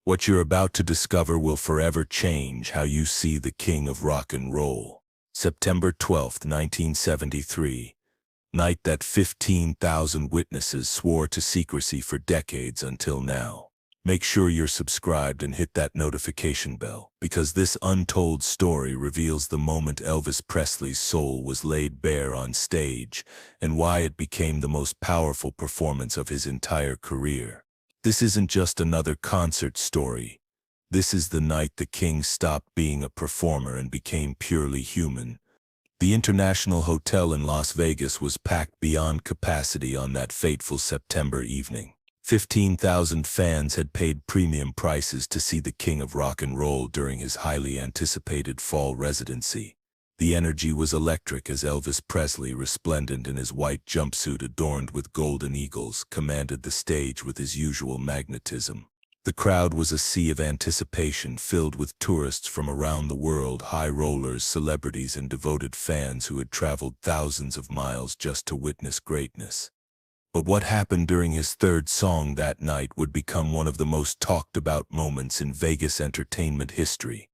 What you're about to discover will forever change how you see the king of rock and roll. September 12, 1973. Night that 15,000 witnesses swore to secrecy for decades until now. Make sure you're subscribed and hit that notification bell, because this untold story reveals the moment Elvis Presley's soul was laid bare on stage and why it became the most powerful performance of his entire career. This isn't just another concert story. This is the night the king stopped being a performer and became purely human. The International Hotel in Las Vegas was packed beyond capacity on that fateful September evening. 15,000 fans had paid premium prices to see the king of rock and roll during his highly anticipated fall residency. The energy was electric as Elvis Presley, resplendent in his white jumpsuit adorned with golden eagles, commanded the stage with his usual magnetism. The crowd was a sea of anticipation, filled with tourists from around the world, high rollers, celebrities, and devoted fans who had traveled thousands of miles just to witness greatness. But what happened during his third song that night would become one of the most talked about moments in Vegas entertainment history.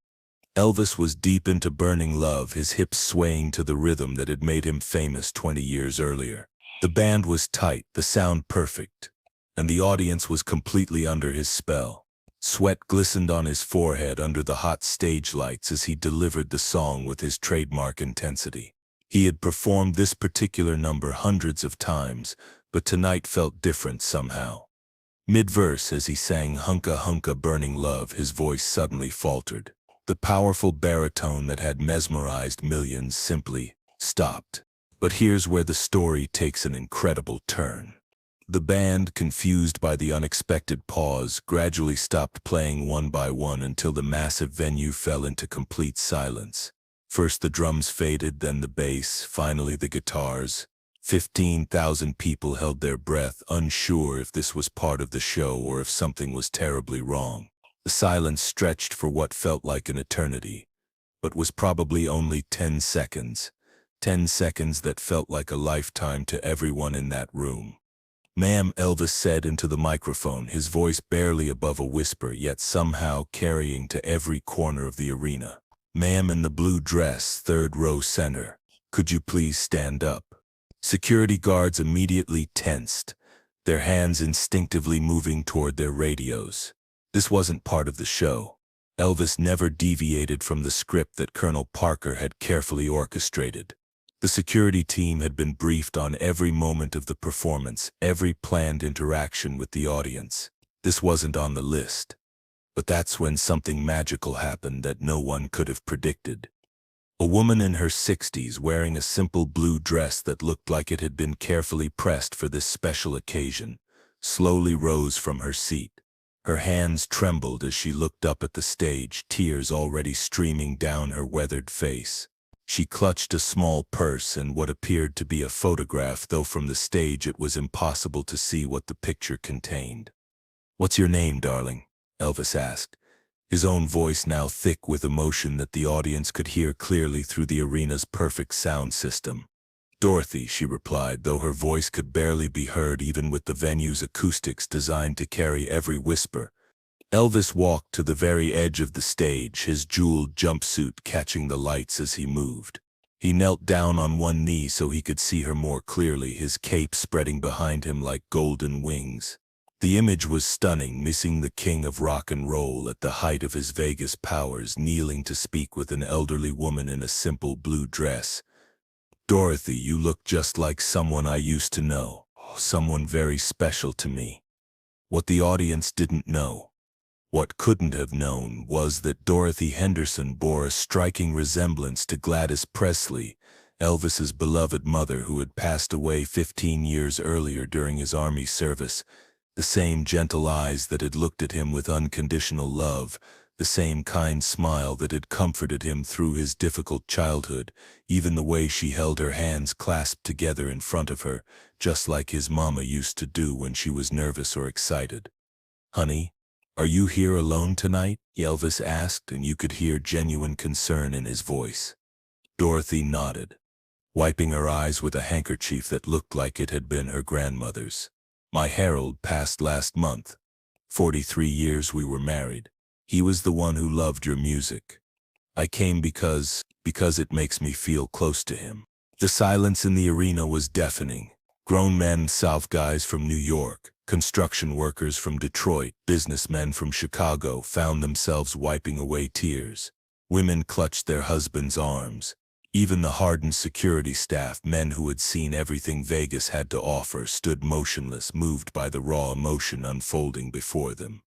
Elvis was deep into Burning Love, his hips swaying to the rhythm that had made him famous 20 years earlier. The band was tight, the sound perfect, and the audience was completely under his spell. Sweat glistened on his forehead under the hot stage lights as he delivered the song with his trademark intensity. He had performed this particular number hundreds of times, but tonight felt different somehow. Mid-verse, as he sang Hunka Hunka Burning Love, his voice suddenly faltered. The powerful baritone that had mesmerized millions simply stopped. But here's where the story takes an incredible turn. The band, confused by the unexpected pause, gradually stopped playing one by one until the massive venue fell into complete silence. First the drums faded, then the bass, finally the guitars. 15,000 people held their breath, unsure if this was part of the show or if something was terribly wrong. The silence stretched for what felt like an eternity, but was probably only 10 seconds. 10 seconds that felt like a lifetime to everyone in that room. "Ma'am," Elvis said into the microphone, his voice barely above a whisper, yet somehow carrying to every corner of the arena. "Ma'am in the blue dress, third row center. Could you please stand up?" Security guards immediately tensed, their hands instinctively moving toward their radios. This wasn't part of the show. Elvis never deviated from the script that Colonel Parker had carefully orchestrated. The security team had been briefed on every moment of the performance, every planned interaction with the audience. This wasn't on the list. But that's when something magical happened that no one could have predicted. A woman in her 60s, wearing a simple blue dress that looked like it had been carefully pressed for this special occasion, slowly rose from her seat. Her hands trembled as she looked up at the stage, tears already streaming down her weathered face. She clutched a small purse and what appeared to be a photograph, though from the stage it was impossible to see what the picture contained. "What's your name, darling?" Elvis asked, his own voice now thick with emotion that the audience could hear clearly through the arena's perfect sound system. "Dorothy," she replied, though her voice could barely be heard even with the venue's acoustics designed to carry every whisper. Elvis walked to the very edge of the stage, his jeweled jumpsuit catching the lights as he moved. He knelt down on one knee so he could see her more clearly, his cape spreading behind him like golden wings. The image was stunning, missing the king of rock and roll at the height of his Vegas powers, kneeling to speak with an elderly woman in a simple blue dress. "Dorothy, you look just like someone I used to know, someone very special to me." What the audience didn't know, what couldn't have known, was that Dorothy Henderson bore a striking resemblance to Gladys Presley, Elvis's beloved mother, who had passed away 15 years earlier during his army service. The same gentle eyes that had looked at him with unconditional love, the same kind smile that had comforted him through his difficult childhood, even the way she held her hands clasped together in front of her, just like his mama used to do when she was nervous or excited. "Honey, are you here alone tonight?" Elvis asked, and you could hear genuine concern in his voice. Dorothy nodded, wiping her eyes with a handkerchief that looked like it had been her grandmother's. "My Harold passed last month." 43 years we were married. He was the one who loved your music. I came because it makes me feel close to him." The silence in the arena was deafening. Grown men, South guys from New York, construction workers from Detroit, businessmen from Chicago found themselves wiping away tears. Women clutched their husbands' arms. Even the hardened security staff, men who had seen everything Vegas had to offer, stood motionless, moved by the raw emotion unfolding before them.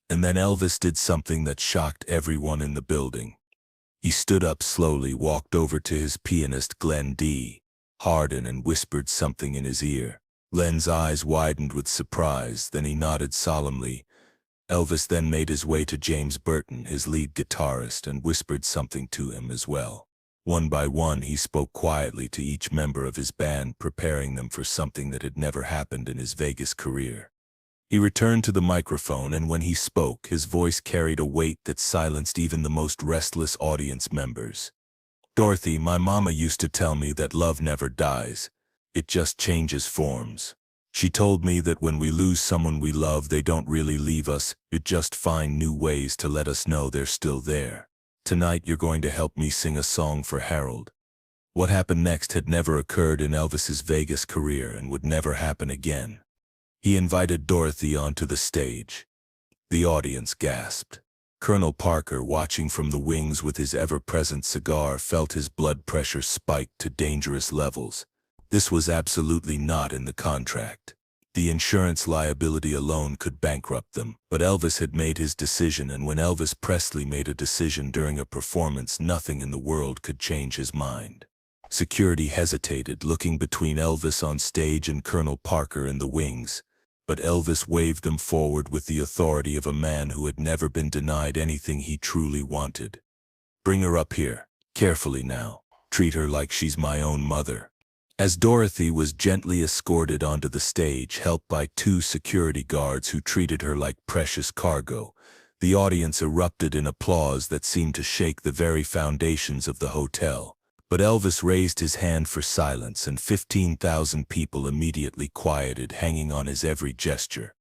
And then Elvis did something that shocked everyone in the building. He stood up slowly, walked over to his pianist Glenn D. Hardin, and whispered something in his ear. Glenn's eyes widened with surprise, then he nodded solemnly. Elvis then made his way to James Burton, his lead guitarist, and whispered something to him as well. One by one, he spoke quietly to each member of his band, preparing them for something that had never happened in his Vegas career. He returned to the microphone, and when he spoke, his voice carried a weight that silenced even the most restless audience members. "Dorothy, my mama used to tell me that love never dies. It just changes forms. She told me that when we lose someone we love, they don't really leave us, it just find new ways to let us know they're still there. Tonight you're going to help me sing a song for Harold." What happened next had never occurred in Elvis's Vegas career and would never happen again. He invited Dorothy onto the stage. The audience gasped. Colonel Parker, watching from the wings with his ever-present cigar, felt his blood pressure spike to dangerous levels. This was absolutely not in the contract. The insurance liability alone could bankrupt them, but Elvis had made his decision, and when Elvis Presley made a decision during a performance, nothing in the world could change his mind. Security hesitated, looking between Elvis on stage and Colonel Parker in the wings, but Elvis waved them forward with the authority of a man who had never been denied anything he truly wanted. "Bring her up here, carefully now. Treat her like she's my own mother." As Dorothy was gently escorted onto the stage, helped by two security guards who treated her like precious cargo, the audience erupted in applause that seemed to shake the very foundations of the hotel. But Elvis raised his hand for silence, and 15,000 people immediately quieted, hanging on his every gesture.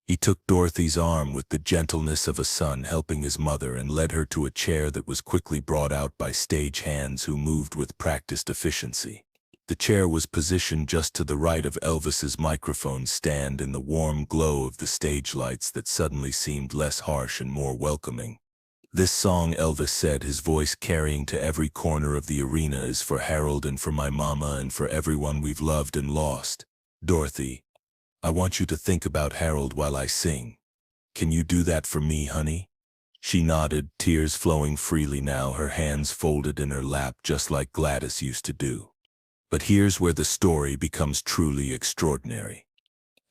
He took Dorothy's arm with the gentleness of a son helping his mother and led her to a chair that was quickly brought out by stage hands who moved with practiced efficiency. The chair was positioned just to the right of Elvis's microphone stand in the warm glow of the stage lights that suddenly seemed less harsh and more welcoming. "This song," Elvis said, his voice carrying to every corner of the arena, "is for Harold and for my mama and for everyone we've loved and lost. Dorothy, I want you to think about Harold while I sing. Can you do that for me, honey?" She nodded, tears flowing freely now, her hands folded in her lap just like Gladys used to do. But here's where the story becomes truly extraordinary.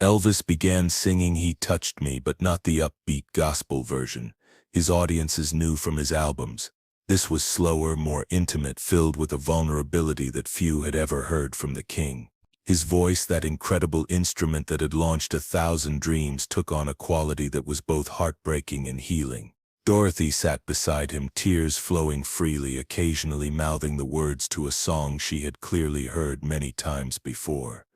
Elvis began singing "He Touched Me," but not the upbeat gospel version his audiences knew from his albums. This was slower, more intimate, filled with a vulnerability that few had ever heard from the king. His voice, that incredible instrument that had launched 1,000 dreams, took on a quality that was both heartbreaking and healing. Dorothy sat beside him, tears flowing freely, occasionally mouthing the words to a song she had clearly heard many times before,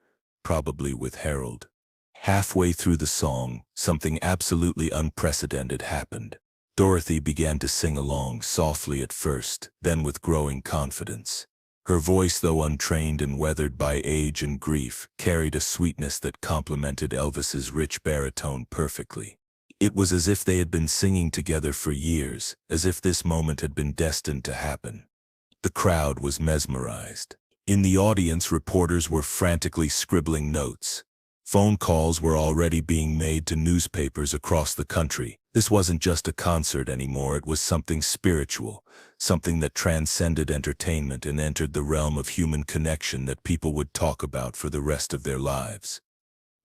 probably with Harold. Halfway through the song, something absolutely unprecedented happened. Dorothy began to sing along, softly at first, then with growing confidence. Her voice, though untrained and weathered by age and grief, carried a sweetness that complemented Elvis's rich baritone perfectly. It was as if they had been singing together for years, as if this moment had been destined to happen. The crowd was mesmerized. In the audience, reporters were frantically scribbling notes. Phone calls were already being made to newspapers across the country. This wasn't just a concert anymore, it was something spiritual, something that transcended entertainment and entered the realm of human connection that people would talk about for the rest of their lives.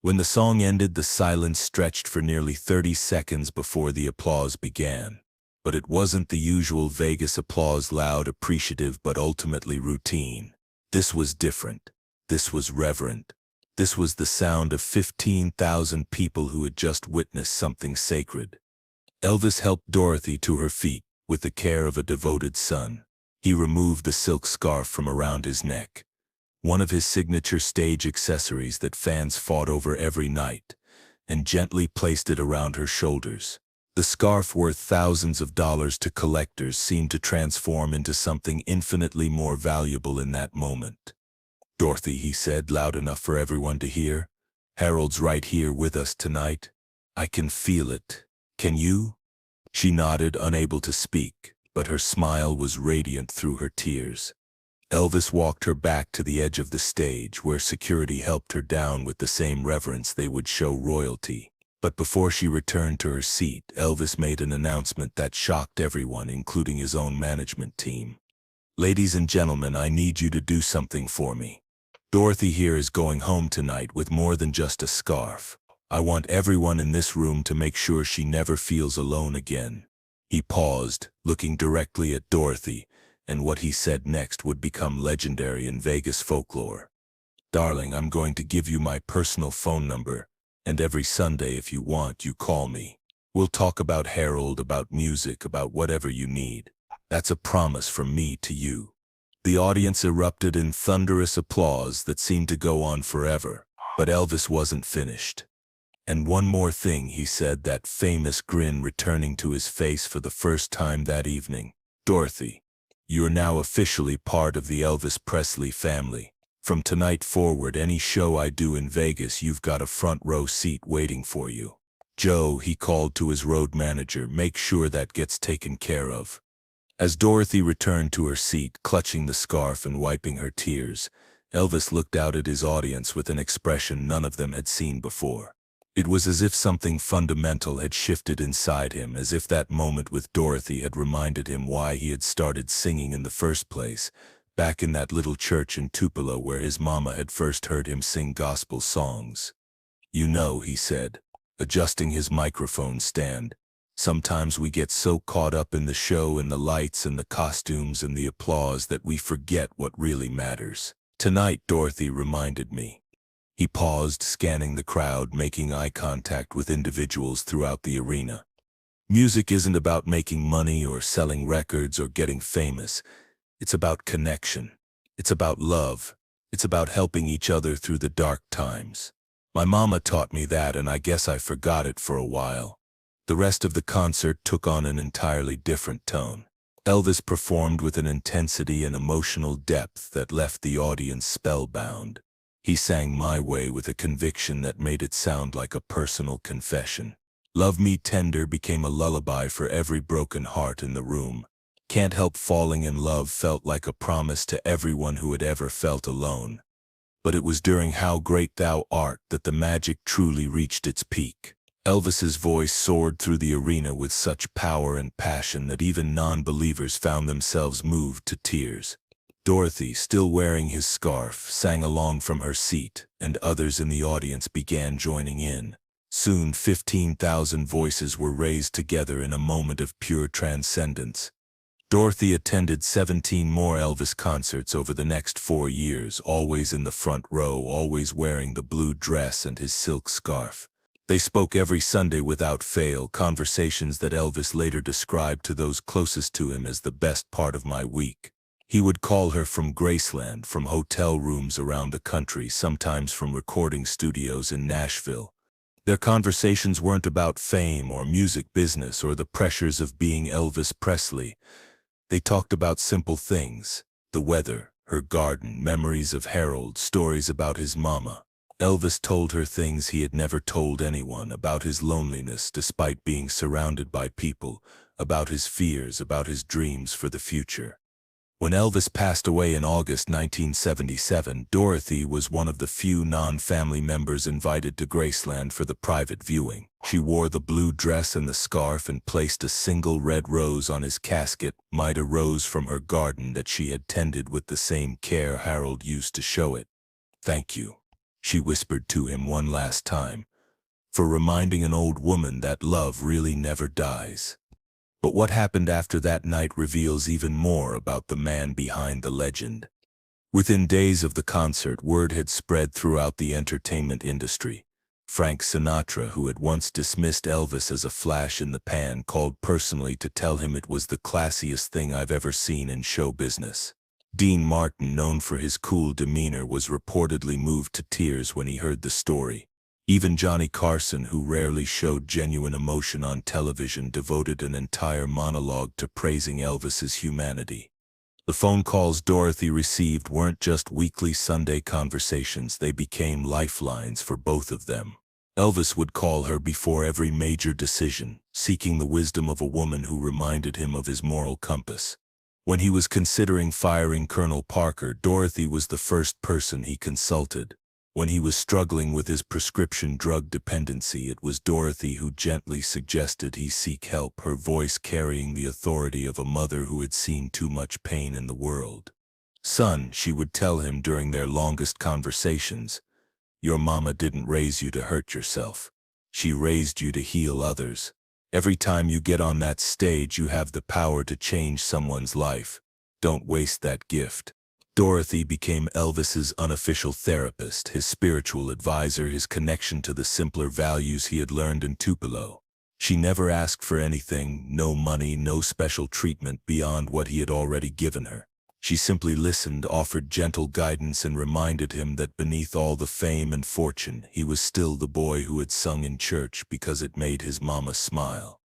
When the song ended, the silence stretched for nearly 30 seconds before the applause began. But it wasn't the usual Vegas applause, loud, appreciative, but ultimately routine. This was different. This was reverent. This was the sound of 15,000 people who had just witnessed something sacred. Elvis helped Dorothy to her feet with the care of a devoted son. He removed the silk scarf from around his neck, one of his signature stage accessories that fans fought over every night, and gently placed it around her shoulders. The scarf, worth thousands of dollars to collectors, seemed to transform into something infinitely more valuable in that moment. "Dorothy," he said, loud enough for everyone to hear, "Harold's right here with us tonight. I can feel it. Can you?" She nodded, unable to speak, but her smile was radiant through her tears. Elvis walked her back to the edge of the stage, where security helped her down with the same reverence they would show royalty. But before she returned to her seat, Elvis made an announcement that shocked everyone, including his own management team. "Ladies and gentlemen, I need you to do something for me. Dorothy here is going home tonight with more than just a scarf. I want everyone in this room to make sure she never feels alone again." He paused, looking directly at Dorothy, and what he said next would become legendary in Vegas folklore. "Darling, I'm going to give you my personal phone number, and every Sunday, if you want, you call me. We'll talk about Harold, about music, about whatever you need. That's a promise from me to you." The audience erupted in thunderous applause that seemed to go on forever, but Elvis wasn't finished. "And one more thing," he said, that famous grin returning to his face for the first time that evening. "Dorothy, you're now officially part of the Elvis Presley family. From tonight forward, any show I do in Vegas, you've got a front row seat waiting for you. Joe," he called to his road manager, "make sure that gets taken care of." As Dorothy returned to her seat, clutching the scarf and wiping her tears, Elvis looked out at his audience with an expression none of them had seen before. It was as if something fundamental had shifted inside him, as if that moment with Dorothy had reminded him why he had started singing in the first place, back in that little church in Tupelo where his mama had first heard him sing gospel songs. "You know," he said, adjusting his microphone stand, "sometimes we get so caught up in the show and the lights and the costumes and the applause that we forget what really matters. Tonight, Dorothy reminded me." He paused, scanning the crowd, making eye contact with individuals throughout the arena. "Music isn't about making money or selling records or getting famous. It's about connection. It's about love. It's about helping each other through the dark times. My mama taught me that, and I guess I forgot it for a while." The rest of the concert took on an entirely different tone. Elvis performed with an intensity and emotional depth that left the audience spellbound. He sang "My Way" with a conviction that made it sound like a personal confession. "Love Me Tender" became a lullaby for every broken heart in the room. "Can't Help Falling in Love" felt like a promise to everyone who had ever felt alone. But it was during "How Great Thou Art" that the magic truly reached its peak. Elvis's voice soared through the arena with such power and passion that even non-believers found themselves moved to tears. Dorothy, still wearing his scarf, sang along from her seat, and others in the audience began joining in. Soon 15,000 voices were raised together in a moment of pure transcendence. Dorothy attended 17 more Elvis concerts over the next 4 years, always in the front row, always wearing the blue dress and his silk scarf. They spoke every Sunday without fail, conversations that Elvis later described to those closest to him as the best part of my week. He would call her from Graceland, from hotel rooms around the country, sometimes from recording studios in Nashville. Their conversations weren't about fame or music business or the pressures of being Elvis Presley. They talked about simple things: the weather, her garden, memories of Harold, stories about his mama. Elvis told her things he had never told anyone, about his loneliness despite being surrounded by people, about his fears, about his dreams for the future. When Elvis passed away in August 1977, Dorothy was one of the few non-family members invited to Graceland for the private viewing. She wore the blue dress and the scarf and placed a single red rose on his casket, a rose from her garden that she had tended with the same care Harold used to show it. "Thank you," she whispered to him one last time, "for reminding an old woman that love really never dies." But what happened after that night reveals even more about the man behind the legend. Within days of the concert, word had spread throughout the entertainment industry. Frank Sinatra, who had once dismissed Elvis as a flash in the pan, called personally to tell him it was the classiest thing I've ever seen in show business. Dean Martin, known for his cool demeanor, was reportedly moved to tears when he heard the story. Even Johnny Carson, who rarely showed genuine emotion on television, devoted an entire monologue to praising Elvis's humanity. The phone calls Dorothy received weren't just weekly Sunday conversations, they became lifelines for both of them. Elvis would call her before every major decision, seeking the wisdom of a woman who reminded him of his moral compass. When he was considering firing Colonel Parker, Dorothy was the first person he consulted. When he was struggling with his prescription drug dependency, it was Dorothy who gently suggested he seek help, her voice carrying the authority of a mother who had seen too much pain in the world. "Son," she would tell him during their longest conversations, "your mama didn't raise you to hurt yourself. She raised you to heal others. Every time you get on that stage, you have the power to change someone's life. Don't waste that gift." Dorothy became Elvis's unofficial therapist, his spiritual advisor, his connection to the simpler values he had learned in Tupelo. She never asked for anything, no money, no special treatment beyond what he had already given her. She simply listened, offered gentle guidance, and reminded him that beneath all the fame and fortune, he was still the boy who had sung in church because it made his mama smile.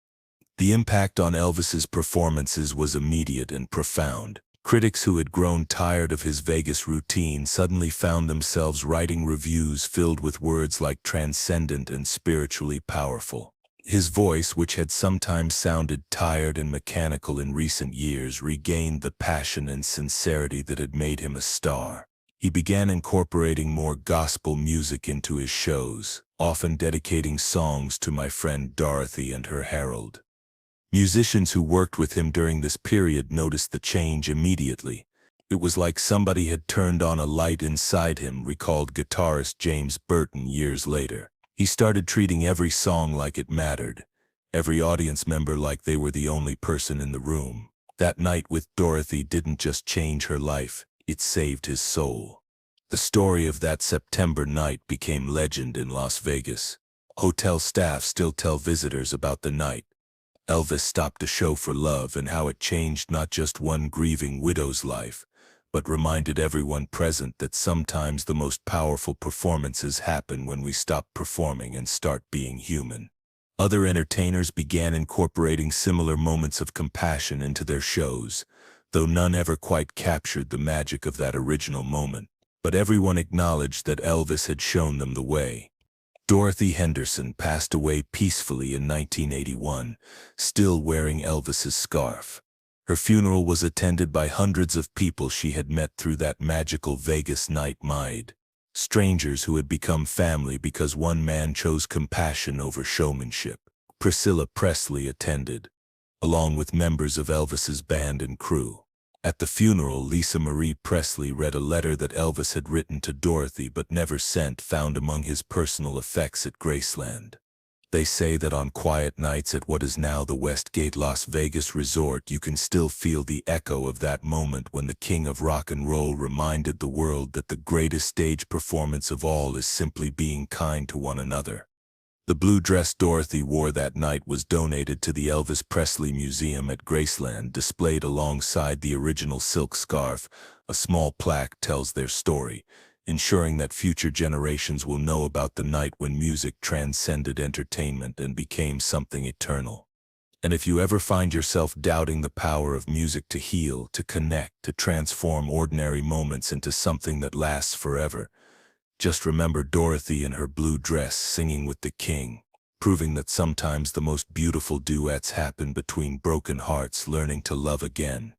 The impact on Elvis's performances was immediate and profound. Critics who had grown tired of his Vegas routine suddenly found themselves writing reviews filled with words like transcendent and spiritually powerful. His voice, which had sometimes sounded tired and mechanical in recent years, regained the passion and sincerity that had made him a star. He began incorporating more gospel music into his shows, often dedicating songs to My Friend Dorothy and her Herald. Musicians who worked with him during this period noticed the change immediately. It was like somebody had turned on a light inside him, recalled guitarist James Burton years later. He started treating every song like it mattered, every audience member like they were the only person in the room. That night with Dorothy didn't just change her life, it saved his soul. The story of that September night became legend in Las Vegas. Hotel staff still tell visitors about the night. Elvis stopped a show for love, and how it changed not just one grieving widow's life, but reminded everyone present that sometimes the most powerful performances happen when we stop performing and start being human. Other entertainers began incorporating similar moments of compassion into their shows, though none ever quite captured the magic of that original moment. But everyone acknowledged that Elvis had shown them the way. Dorothy Henderson passed away peacefully in 1981, still wearing Elvis's scarf. Her funeral was attended by hundreds of people she had met through that magical Vegas night. Strangers who had become family because one man chose compassion over showmanship. Priscilla Presley attended, along with members of Elvis's band and crew. At the funeral, Lisa Marie Presley read a letter that Elvis had written to Dorothy but never sent, found among his personal effects at Graceland. They say that on quiet nights at what is now the Westgate Las Vegas Resort, you can still feel the echo of that moment when the king of rock and roll reminded the world that the greatest stage performance of all is simply being kind to one another. The blue dress Dorothy wore that night was donated to the Elvis Presley Museum at Graceland, displayed alongside the original silk scarf. A small plaque tells their story, ensuring that future generations will know about the night when music transcended entertainment and became something eternal. And if you ever find yourself doubting the power of music to heal, to connect, to transform ordinary moments into something that lasts forever, just remember Dorothy in her blue dress singing with the king, proving that sometimes the most beautiful duets happen between broken hearts learning to love again.